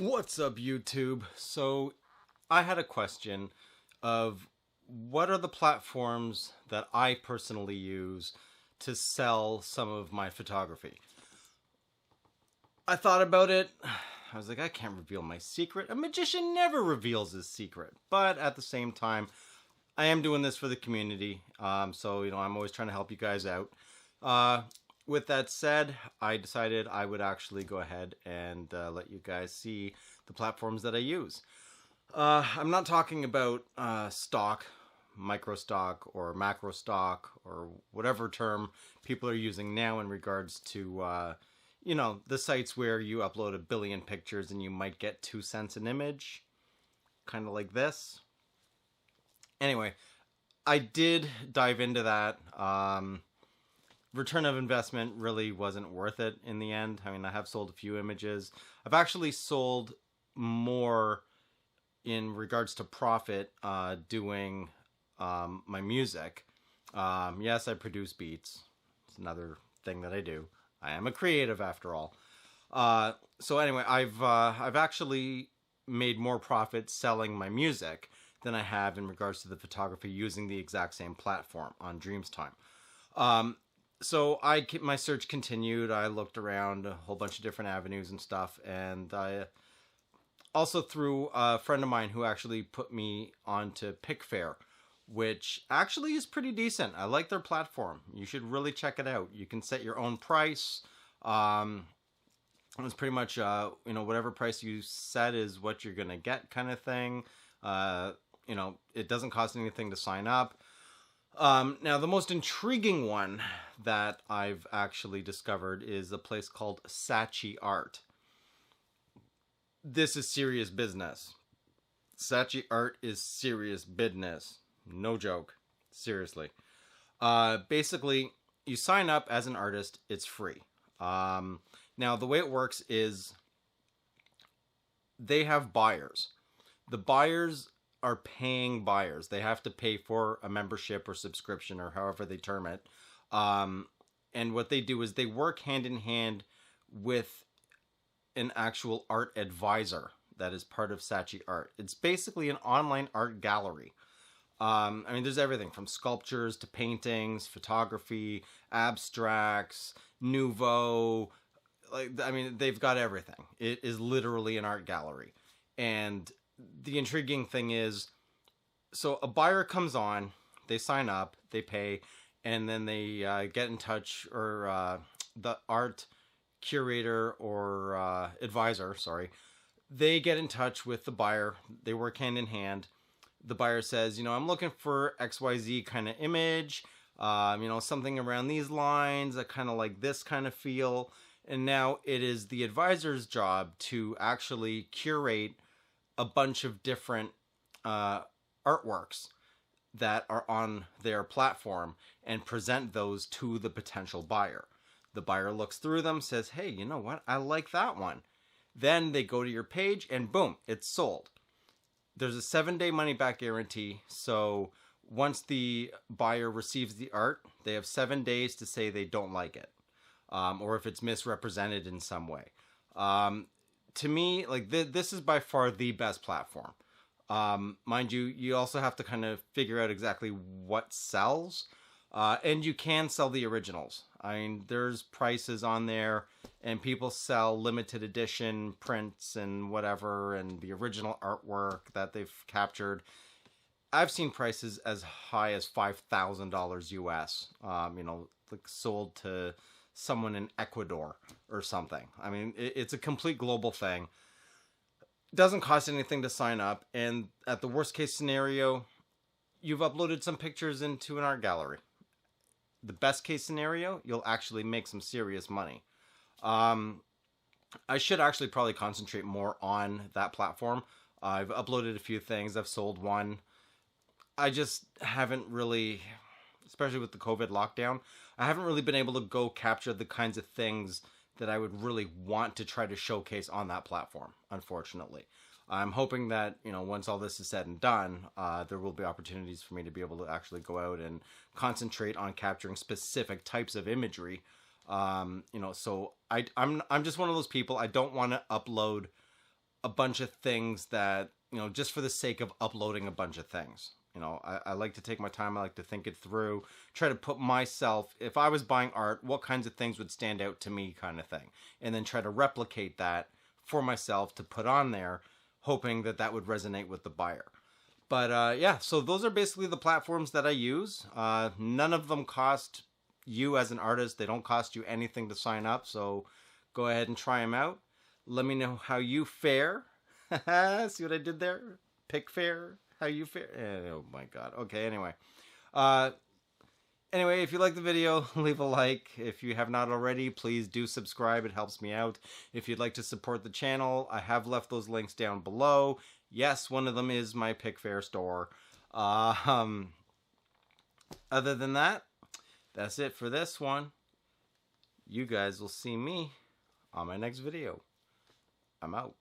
What's up, YouTube? So, I had a question of what are the platforms that I personally use to sell some of my photography? I thought about it. I was like, I can't reveal my secret. A magician never reveals his secret. But at the same time, I am doing this for the community. So, I'm always trying to help you guys out. With that said, I decided I would actually go ahead and let you guys see the platforms that I use. I'm not talking about stock, micro stock, or macro stock, or whatever term people are using now in regards to, the sites where you upload a billion pictures and you might get 2 cents an image, kind of like this. Anyway, I did dive into that. Return of investment really wasn't worth it in the end. I mean, I have sold a few images. I've actually sold more in regards to profit doing my music. Yes, I produce beats. It's another thing that I do. I am a creative after all. So anyway, I've actually made more profit selling my music than I have in regards to the photography using the exact same platform on Dreamstime. So my search continued. I looked around a whole bunch of different avenues and stuff, and I also through a friend of mine who actually put me onto Pickfair, which actually is pretty decent. I like their platform. You should really check it out. You can set your own price. It's pretty much whatever price you set is what you're gonna get, kind of thing. It doesn't cost anything to sign up. Now, the most intriguing one that I've actually discovered is a place called Saatchi Art. This is serious business. Saatchi Art is serious business. No joke. Seriously. Basically, you sign up as an artist. It's free. Now, the way it works is they have buyers. The buyers are paying buyers. They have to pay for a membership or subscription or however they term it. And what they do is they work hand in hand with an actual art advisor that is part of Saatchi Art. It's basically an online art gallery. There's everything from sculptures to paintings, photography, abstracts, nouveau. They've got everything. It is literally an art gallery. And the intriguing thing is, so a buyer comes on, they sign up, they pay, and then they get in touch, or the art curator or advisor, they get in touch with the buyer. They work hand in hand. The buyer says, I'm looking for XYZ kind of image, something around these lines, I kind of like this kind of feel. And now it is the advisor's job to actually curate a bunch of different artworks that are on their platform and present those to the potential buyer. The buyer looks through them, says, hey, you know what? I like that one. Then they go to your page and boom, it's sold. There's a 7-day money-back guarantee. So once the buyer receives the art, they have 7 days to say they don't like it, or if it's misrepresented in some way. To me, this is by far the best platform. Mind you, you also have to kind of figure out exactly what sells. And you can sell the originals. There's prices on there, and people sell limited edition prints and whatever, and the original artwork that they've captured. I've seen prices as high as $5,000 US, sold to someone in Ecuador or something. It's a complete global thing. Doesn't cost anything to sign up, and at the worst case scenario, you've uploaded some pictures into an art gallery. The best case scenario, you'll actually make some serious money. I should actually probably concentrate more on that platform. I've uploaded a few things. I've sold one. I just haven't really, especially with the COVID lockdown, I haven't really been able to go capture the kinds of things that I would really want to try to showcase on that platform, unfortunately. I'm hoping that, once all this is said and done, there will be opportunities for me to be able to actually go out and concentrate on capturing specific types of imagery. So I'm just one of those people. I don't want to upload a bunch of things that, you know, just for the sake of uploading a bunch of things. You know, I like to take my time. I like to think it through, try to put myself, if I was buying art, what kinds of things would stand out to me, kind of thing. And then try to replicate that for myself to put on there, hoping that that would resonate with the buyer. But yeah, so those are basically the platforms that I use. None of them cost you as an artist. They don't cost you anything to sign up. So go ahead and try them out. Let me know how you fare. See what I did there? Pick fare. How you fare? Oh my god. Okay, anyway. Anyway, if you like the video, leave a like. If you have not already, please do subscribe. It helps me out. If you'd like to support the channel, I have left those links down below. Yes, one of them is my Pickfair store. Other than that, that's it for this one. You guys will see me on my next video. I'm out.